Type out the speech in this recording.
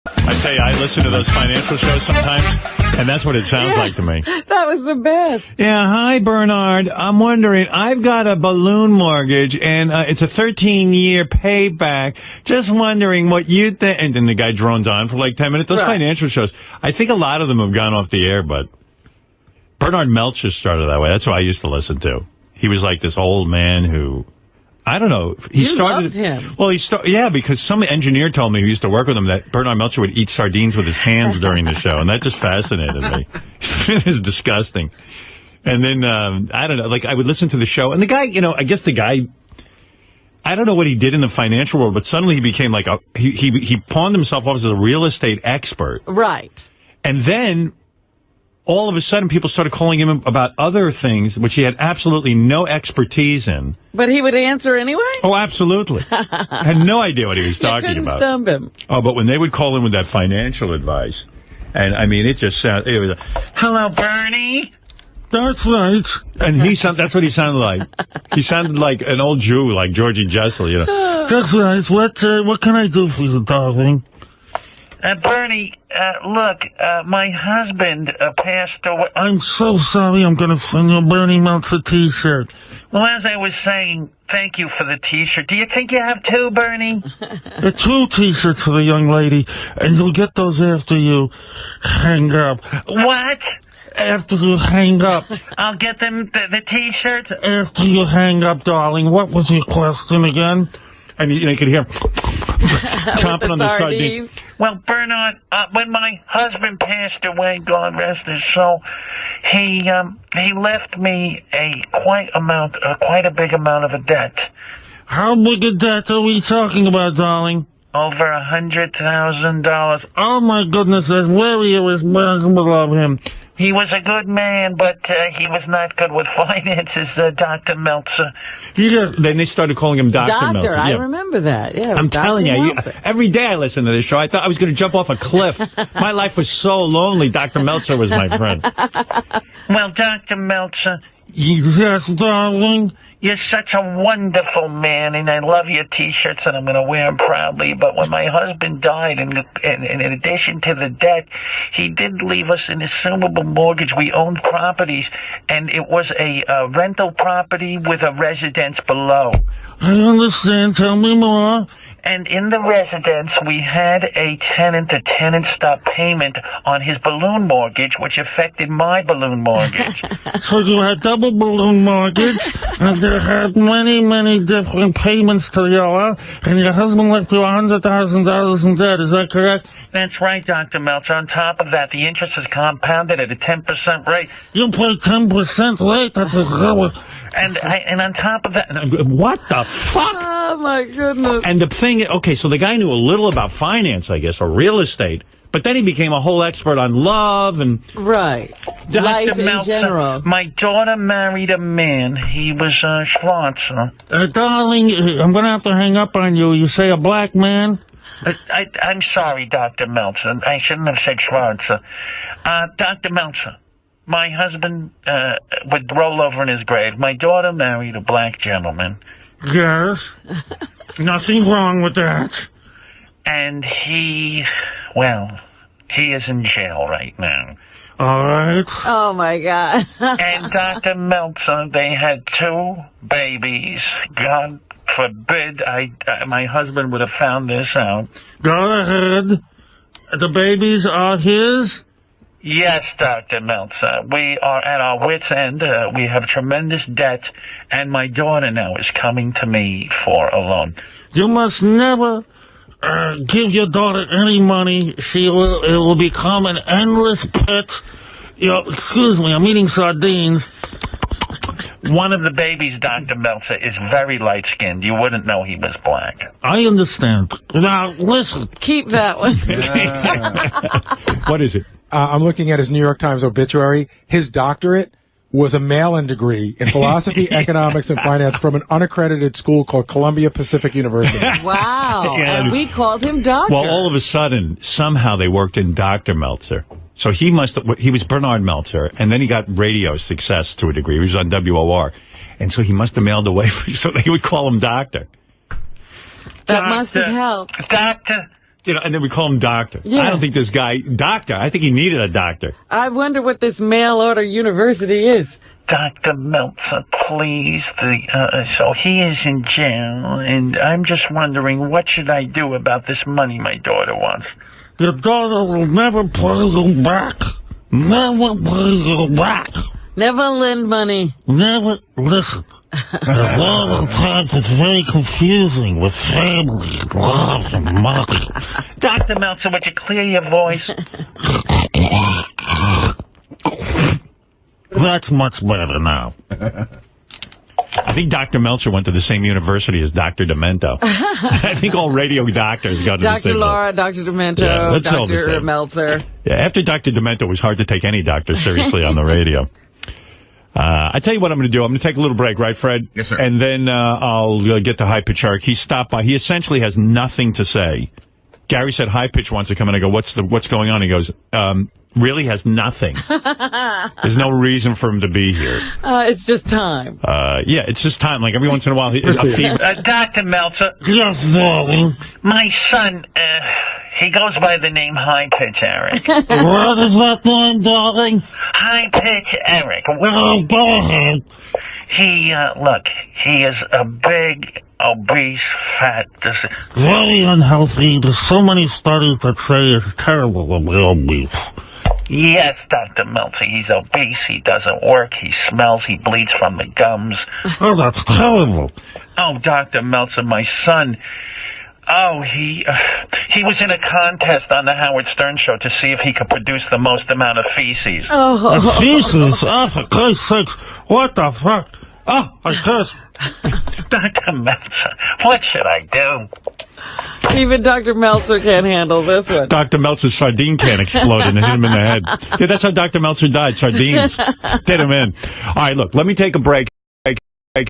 I tell you, I listen to those financial shows sometimes, and that's what it sounds like to me. That was the best. Yeah, hi, Bernard. I'm wondering, I've got a balloon mortgage, and it's a 13-year payback. Just wondering what you think. And then the guy drones on for like 10 minutes. Those financial shows, I think a lot of them have gone off the air, but Bernard Meltzer started that way. That's what I used to listen to. He was like this old man who... I don't know. You loved him. Well, yeah, because some engineer told me who used to work with him that Bernard Meltzer would eat sardines with his hands during the show, and that just fascinated me. It was disgusting. And then, I don't know, like I would listen to the show, and the guy, I guess the guy, I don't know what he did in the financial world, but suddenly he became like he pawned himself off as a real estate expert. Right. And then all of a sudden, people started calling him about other things, which he had absolutely no expertise in. But he would answer anyway? Oh, absolutely. I had no idea what he was talking couldn't about. Stump him. Oh, but when they would call him with that financial advice, and I mean, it just sounded, it was, hello, Bernie. That's right. And that's what he sounded like. He sounded like an old Jew, like Georgie Jessel, That's right. What can I do for you, darling? Bernie, look, my husband passed away. I'm so sorry. I'm going to send you a Bernie Meltzer t-shirt. Well, as I was saying, thank you for the t-shirt. Do you think you have two, Bernie? 2 t-shirts for the young lady, and you'll get those after you hang up. What? After you hang up. I'll get them, the t-shirts? After you hang up, darling. What was your question again? And you could hear chomping on the sardines. Well, Bernard, when my husband passed away, God rest his soul, he left me quite a big amount of a debt. How big a debt are we talking about, darling? Over $100,000. Oh my goodness, that's very irresponsible of him. He was a good man, but he was not good with finances, Dr. Meltzer. Then they started calling him Dr. Meltzer. I remember that. Yeah, I'm telling you, every day I listened to this show, I thought I was going to jump off a cliff. My life was so lonely. Dr. Meltzer was my friend. Well, Dr. Meltzer. Yes, darling. You're such a wonderful man, and I love your T-shirts, and I'm going to wear them proudly. But when my husband died, and in addition to the debt, he did leave us an assumable mortgage. We owned properties, and it was a rental property with a residence below. I understand. Tell me more. And in the residence, we had a tenant. The tenant stopped payment on his balloon mortgage, which affected my balloon mortgage. So you had double balloon mortgage, and you had many, many different payments to your, and your husband left you $100,000 in debt. Is that correct? That's right, Dr. Meltzer. On top of that, the interest is compounded at a 10% rate. You pay 10% rate? That's a good. And on top of that, what the fuck? Oh, my goodness. And the thing, okay, so the guy knew a little about finance, I guess, or real estate, but then he became a whole expert on love and... Right. Life in general. My daughter married a man. He was Schwarzer. Darling, I'm going to have to hang up on you. You say a black man? I'm sorry, Dr. Meltzer. I shouldn't have said Schwarzer. Dr. Meltzer. My husband would roll over in his grave. My daughter married a black gentleman. Yes. Nothing wrong with that. And he is in jail right now. All right. Oh, my God. And Dr. Meltzer, they had 2 babies. God forbid my husband would have found this out. Go ahead. The babies are his? Yes, Dr. Meltzer. We are at our wits' end. We have tremendous debt, and my daughter now is coming to me for a loan. You must never give your daughter any money. It will become an endless pit. Excuse me, I'm eating sardines. One of the babies, Dr. Meltzer, is very light-skinned. You wouldn't know he was black. I understand. Now, listen. Keep that one. What is it? I'm looking at his New York Times obituary. His doctorate was a mail-in degree in philosophy, economics, and finance from an unaccredited school called Columbia Pacific University. Wow. Yeah. And we called him Doctor. Well, all of a sudden, somehow they worked in Dr. Meltzer. So he was Bernard Meltzer, and then he got radio success to a degree. He was on WOR. And so he must have mailed away, so they would call him Doctor. That must have helped. and then we call him doctor. Yeah. I don't think this guy, doctor, I think he needed a doctor. I wonder what this mail order university is. Dr. Meltzer, please. So he is in jail, and I'm just wondering, what should I do about this money my daughter wants? Your daughter will never pay you back. Never pay you back. Never lend money. Never listen. A lot of times it's very confusing with family, love, and money. Dr. Meltzer, would you clear your voice? That's much better now. I think Dr. Meltzer went to the same university as Dr. Demento. I think all radio doctors got to the Dr. same Laura, Dr. Demento, Yeah, that's all the Dr. same. Meltzer. Yeah, after Dr. Demento, it was hard to take any doctor seriously on the radio. I tell you what I'm going to do. I'm going to take a little break, right, Fred? Yes, sir. And then I'll get to High Pitch Eric. He stopped by. He essentially has nothing to say. Gary said High Pitch wants to come in. I go, what's going on? He goes, really has nothing. There's no reason for him to be here. It's just time. Yeah, it's just time. Like every once in a while, a fever. Dr. Meltzer, Yes, darling. my son, he goes by the name High Pitch Eric. What is that name, darling? High Pitch Eric. Oh, go ahead. He is a big, obese, fat, Very unhealthy. There's so many studies that say it's terrible to be obese. Yes, Dr. Meltzer, he's obese, he doesn't work, he smells, he bleeds from the gums. Oh, that's terrible. Oh, Dr. Meltzer, my son, he was in a contest on the Howard Stern show to see if he could produce the most amount of feces. Jesus, oh, for Christ's sakes, what the fuck? Oh, I guess. Dr. Meltzer, what should I do? Even Dr. Meltzer can't handle this one. Dr. Meltzer's sardine can exploded and hit him in the head. Yeah, that's how Dr. Meltzer died. Sardines. Hit him in. All right, look, let me take a break.